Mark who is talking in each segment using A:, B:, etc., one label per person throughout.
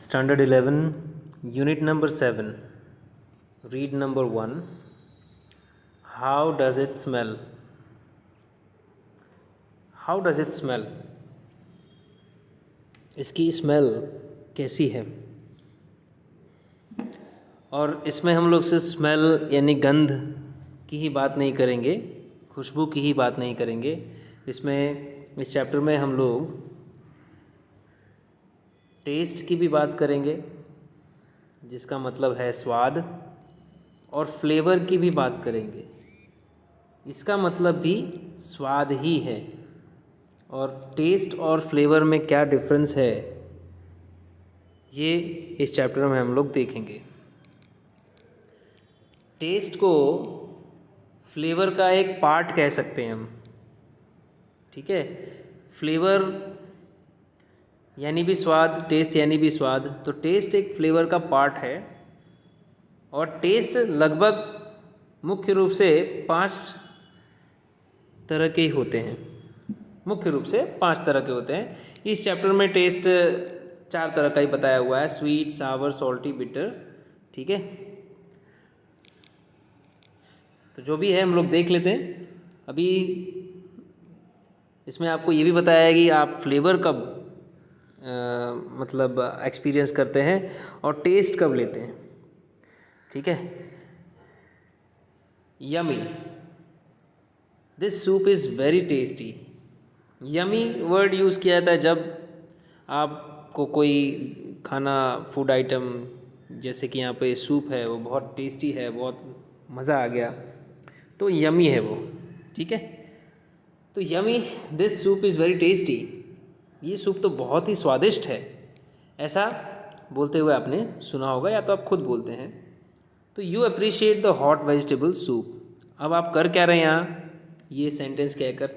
A: Standard 11, Unit number 7, Read number 1. How does it smell? How does it smell? इसकी smell कैसी है? और इसमें हम लोग सिर्फ स्मेल यानी गंध की ही बात नहीं करेंगे, खुशबू की ही बात नहीं करेंगे। इसमें इस चैप्टर में हम लोग टेस्ट की भी बात करेंगे, जिसका मतलब है स्वाद, और फ्लेवर की भी बात करेंगे, इसका मतलब भी स्वाद ही है। और टेस्ट और फ्लेवर में क्या डिफरेंस है, ये इस चैप्टर में हम लोग देखेंगे। टेस्ट को फ्लेवर का एक पार्ट कह सकते हैं हम, ठीक है। फ्लेवर यानी भी स्वाद, टेस्ट यानी भी स्वाद, तो टेस्ट एक फ्लेवर का पार्ट है। और टेस्ट लगभग मुख्य रूप से 5 तरह के ही होते हैं, मुख्य रूप से 5 तरह के होते हैं। इस चैप्टर में टेस्ट 4 तरह का ही बताया हुआ है, स्वीट, सावर, सॉल्टी, बिटर, ठीक है। तो जो भी है हम लोग देख लेते हैं। अभी इसमें आपको ये भी बताया है कि आप फ्लेवर कब मतलब एक्सपीरियंस करते हैं और टेस्ट कब लेते हैं, ठीक है। Yummy, this soup is very tasty. Yummy word use किया जाता है जब आपको कोई खाना, फूड आइटम, जैसे कि यहाँ पे सूप है वो बहुत टेस्टी है, बहुत मज़ा आ गया, तो यमी है वो, ठीक है। तो yummy, this soup is very tasty, ये सूप तो बहुत ही स्वादिष्ट है, ऐसा बोलते हुए आपने सुना होगा या तो आप खुद बोलते हैं। तो you appreciate the hot vegetable soup. अब आप कर क्या रहे हैं यहाँ ये सेंटेंस कहकर,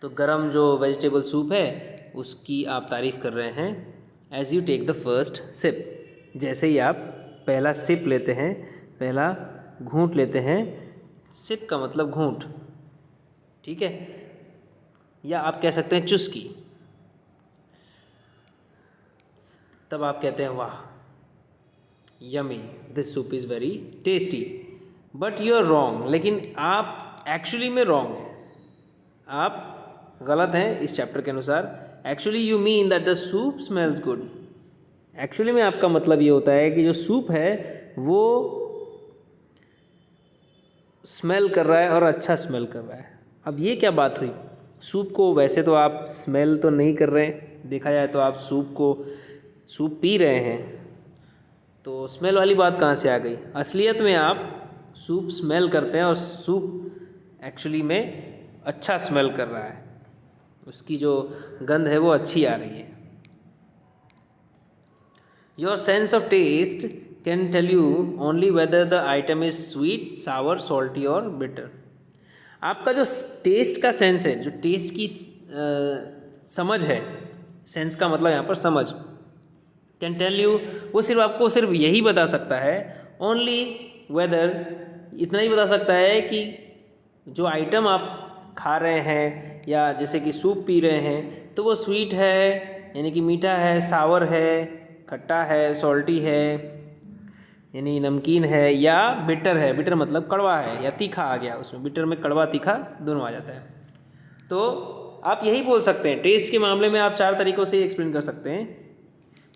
A: तो गरम जो वेजिटेबल सूप है उसकी आप तारीफ़ कर रहे हैं। As you take the first sip, जैसे ही आप पहला सिप लेते हैं, पहला घूंट लेते हैं। सिप का मतलब घूंट, ठीक है, या आप कह सकते हैं चुस्की। तब आप कहते हैं वाह, yummy, this soup is very tasty. But you are wrong, लेकिन आप एक्चुअली में रॉन्ग हैं, आप गलत हैं इस चैप्टर के अनुसार। Actually you mean that the soup smells good. Actually में आपका मतलब ये होता है कि जो सूप है वो स्मेल कर रहा है और अच्छा स्मेल कर रहा है। अब ये क्या बात हुई? सूप को वैसे तो आप स्मेल तो नहीं कर रहे हैं, देखा जाए तो आप सूप पी रहे हैं, तो स्मेल वाली बात कहाँ से आ गई? असलियत में आप सूप स्मेल करते हैं और सूप एक्चुअली में अच्छा स्मेल कर रहा है, उसकी जो गंध है वो अच्छी आ रही है। Your sense of taste can tell you only whether the item is sweet, sour, salty और बिटर। आपका जो टेस्ट का सेंस है, जो टेस्ट की समझ है, सेंस का मतलब यहाँ पर समझ, कैन टेल यू, वो सिर्फ आपको सिर्फ यही बता सकता है, ओनली वेदर, इतना ही बता सकता है कि जो आइटम आप खा रहे हैं या जैसे कि सूप पी रहे हैं तो वो स्वीट है यानी कि मीठा है, सावर है, खट्टा है, सॉल्टी है यानी नमकीन है, या बिटर है, बिटर मतलब कड़वा है या तीखा आ गया उसमें, बिटर में कड़वा तीखा दोनों आ जाता है। तो आप यही बोल सकते हैं। टेस्ट के मामले में आप 4 तरीक़ों से एक्सप्लेन कर सकते हैं,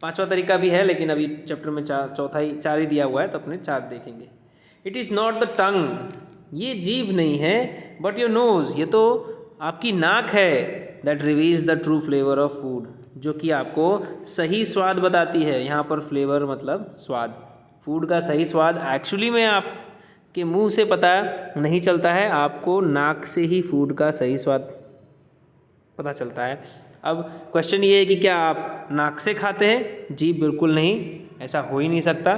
A: 5वां तरीका भी है, लेकिन अभी चैप्टर में 4 ही दिया हुआ है तो अपने 4 देखेंगे। It is not the tongue, ये जीभ नहीं है, बट योर नोज़, ये तो आपकी नाक है, that reveals the true flavour of food, जो कि आपको सही स्वाद बताती है। यहाँ पर फ्लेवर मतलब स्वाद, फूड का सही स्वाद एक्चुअली में आपके मुंह से पता नहीं चलता है, आपको नाक से ही फूड का सही स्वाद पता चलता है। अब क्वेश्चन ये है कि क्या आप नाक से खाते हैं? जी बिल्कुल नहीं, ऐसा हो ही नहीं सकता।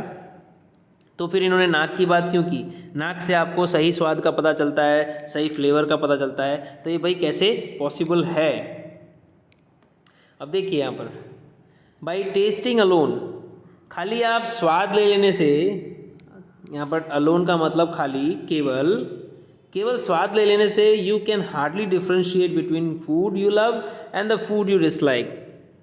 A: तो फिर इन्होंने नाक की बात क्यों की? नाक से आपको सही स्वाद का पता चलता है, सही फ्लेवर का पता चलता है, तो ये भाई कैसे पॉसिबल है? अब देखिए यहाँ पर, बाई टेस्टिंग अलोन, खाली आप स्वाद ले लेने से, यहाँ पर अलोन का मतलब खाली, केवल स्वाद ले लेने से you can hardly differentiate between food you love and the food you dislike.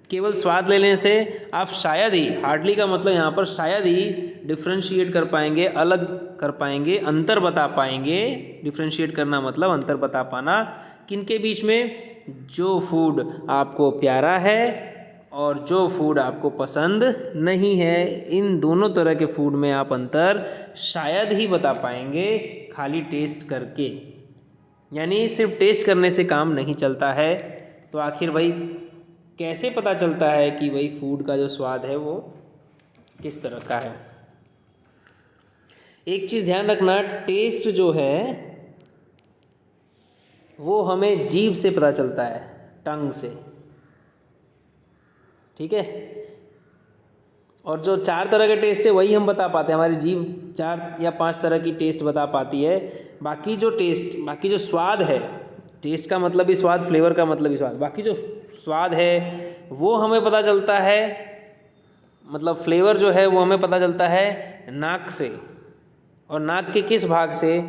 A: केवल स्वाद लेने से आप शायद ही, हार्डली का मतलब यहाँ पर शायद ही डिफ्रेंशिएट कर पाएंगे, अलग कर पाएंगे, अंतर बता पाएंगे। डिफ्रेंशिएट करना मतलब अंतर बता पाना किन के बीच में, जो फूड आपको प्यारा है और जो फूड आपको पसंद नहीं है। इन दोनों तरह के फूड में आप अंतर शायद ही बता पाएंगे खाली टेस्ट करके। यानी सिर्फ टेस्ट करने से काम नहीं चलता है। तो आखिर भाई कैसे पता चलता है कि भाई फूड का जो स्वाद है वो किस तरह का है? एक चीज़ ध्यान रखना, टेस्ट जो है वो हमें जीभ से पता चलता है, टंग से, ठीक है। और जो 4 तरह के टेस्ट है वही हम बता पाते हैं, हमारी जीभ 4 या 5 तरह की टेस्ट बता पाती है। बाकी जो स्वाद है, टेस्ट का मतलब भी स्वाद, फ्लेवर का मतलब भी स्वाद, बाकी जो स्वाद है वो हमें पता चलता है, मतलब फ्लेवर जो है वो हमें पता चलता है नाक से, और नाक के किस भाग से,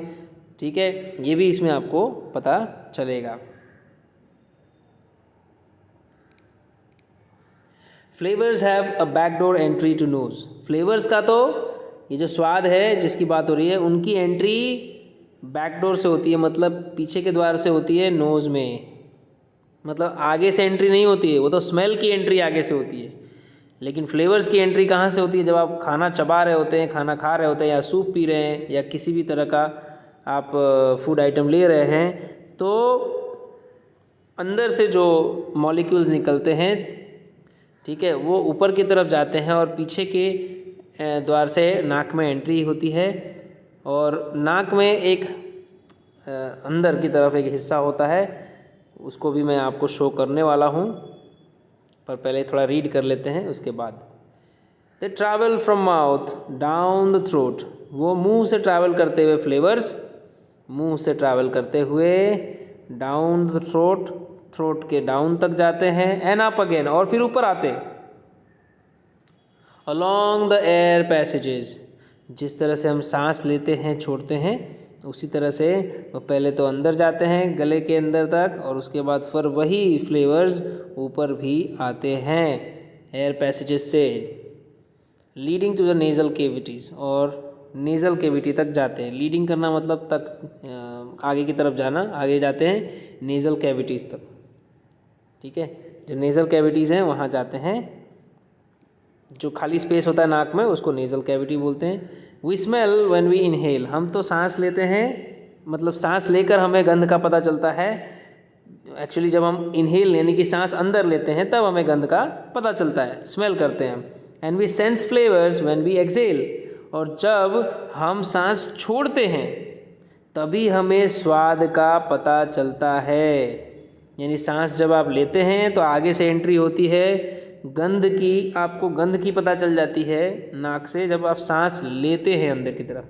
A: ठीक है, ये भी इसमें आपको पता चलेगा। Flavours have a backdoor entry to nose. Flavours का तो ये जो स्वाद है जिसकी बात हो रही है उनकी एंट्री बैकडोर से होती है, मतलब पीछे के द्वार से होती है, नोज़ में, मतलब आगे से एंट्री नहीं होती है। वो तो स्मेल की एंट्री आगे से होती है, लेकिन फ्लेवर्स की एंट्री कहाँ से होती है? जब आप खाना चबा रहे होते हैं, खाना खा रहे होते हैं, या सूप पी रहे हैं, या किसी भी तरह का आप फूड आइटम ले रहे हैं, तो अंदर से जो मॉलिक्यूल्स निकलते हैं, ठीक है, वो ऊपर की तरफ जाते हैं और पीछे के द्वार से नाक में एंट्री होती है। और नाक में एक अंदर की तरफ एक हिस्सा होता है, उसको भी मैं आपको शो करने वाला हूँ, पर पहले थोड़ा रीड कर लेते हैं उसके बाद। दे travel from mouth down the throat. वो मुंह से ट्रैवल करते हुए, फ्लेवर्स मुंह से ट्रैवल करते हुए डाउन द थ्रोट, थ्रोट के डाउन तक जाते हैं, एंड अप अगेन, और फिर ऊपर आते हैं। अलोंग द एयर पैसेजेस, जिस तरह से हम सांस लेते हैं छोड़ते हैं उसी तरह से वो पहले तो अंदर जाते हैं गले के अंदर तक, और उसके बाद फिर वही फ्लेवर्स ऊपर भी आते हैं एयर पैसेजेस से, leading to the nasal cavities, और नेज़ल केविटी तक जाते हैं। लीडिंग करना मतलब तक, आगे की तरफ जाना, आगे जाते हैं नेज़ल कैविटीज़ तक, ठीक है। जो नेज़ल कैविटीज़ हैं वहाँ जाते हैं, जो खाली स्पेस होता है नाक में उसको नेज़ल कैविटी बोलते हैं। We smell when we inhale, हम तो सांस लेते हैं, मतलब सांस लेकर हमें गंध का पता चलता है। एक्चुअली जब हम इनहेल यानी कि सांस अंदर लेते हैं तब हमें गंध का पता चलता है, स्मेल करते हैं। And we sense flavours when we exhale, और जब हम सांस छोड़ते हैं तभी हमें स्वाद का पता चलता है। यानी सांस जब आप लेते हैं तो आगे से एंट्री होती है गंध की, आपको गंध की पता चल जाती है नाक से जब आप सांस लेते हैं अंदर की तरफ,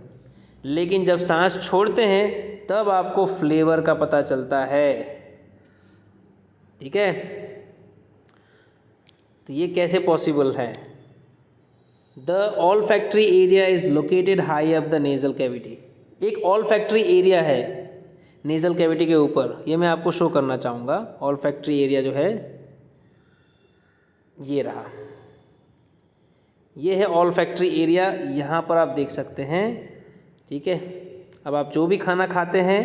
A: लेकिन जब सांस छोड़ते हैं तब आपको फ्लेवर का पता चलता है, ठीक है। तो ये कैसे पॉसिबल है? The olfactory area is located high up the nasal cavity. एक ऑल्फैक्टरी एरिया है नेज़ल कैविटी के ऊपर, ये मैं आपको शो करना चाहूँगा। ऑल्फैक्टरी एरिया जो है ये रहा, ये है ऑल्फैक्टरी एरिया, यहाँ पर आप देख सकते हैं, ठीक है। अब आप जो भी खाना खाते हैं,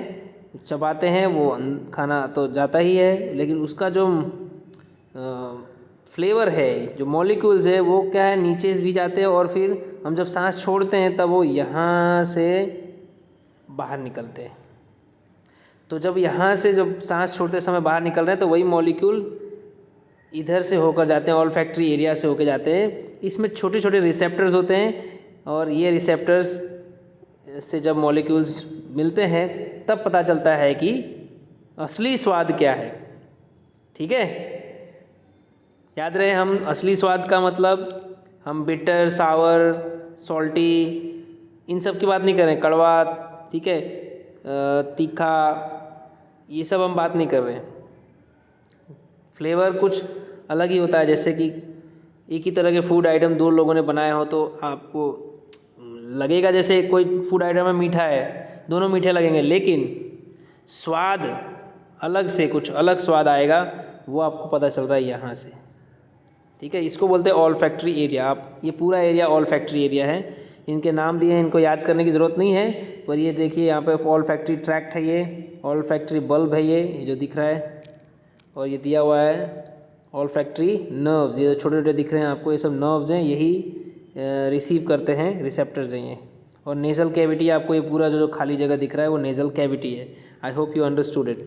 A: चबाते हैं, वो खाना तो जाता ही है, लेकिन उसका जो फ्लेवर है, जो मॉलिक्यूल्स है, वो क्या है, नीचे भी जाते हैं, और फिर हम जब सांस छोड़ते हैं तब वो यहाँ से बाहर निकलते हैं। तो जब यहाँ से जब सांस छोड़ते समय बाहर निकल रहे हैं तो वही मॉलिक्यूल इधर से होकर जाते हैं, ऑल्फैक्टरी एरिया से होकर जाते हैं। इसमें छोटे छोटे रिसेप्टर्स होते हैं, और ये रिसेप्टर्स से जब मॉलिक्यूल्स मिलते हैं तब पता चलता है कि असली स्वाद क्या है, ठीक है। याद रहे, हम असली स्वाद का मतलब हम बिटर, सावर, सॉल्टी, इन सब की बात नहीं कर रहे हैं, कड़वा, ठीक है, तीखा, ये सब हम बात नहीं कर रहे हैं। फ्लेवर कुछ अलग ही होता है, जैसे कि एक ही तरह के फूड आइटम दो लोगों ने बनाए हो तो आपको लगेगा जैसे कोई फूड आइटम में मीठा है, दोनों मीठे लगेंगे, लेकिन स्वाद अलग से, कुछ अलग स्वाद आएगा, वो आपको पता चल रहा है यहाँ से, ठीक है, इसको बोलते हैं ऑल फैक्ट्री एरिया। आप ये पूरा एरिया ऑल फैक्ट्री एरिया है। इनके नाम दिए हैं, इनको याद करने की ज़रूरत नहीं है, पर ये देखिए यहाँ पे ऑल फैक्ट्री ट्रैक्ट है, ये ऑल फैक्ट्री बल्ब है, ये जो दिख रहा है, और ये दिया हुआ है ऑल फैक्ट्री नर्व्स, ये छोटे छोटे दिख रहे हैं आपको, ये सब नर्व्स हैं, यही रिसीव करते हैं, रिसेप्टर्स हैं ये। और नेज़ल कैविटी आपको ये पूरा जो खाली जगह दिख रहा है वो नेज़ल कैविटी है। I hope you understood it.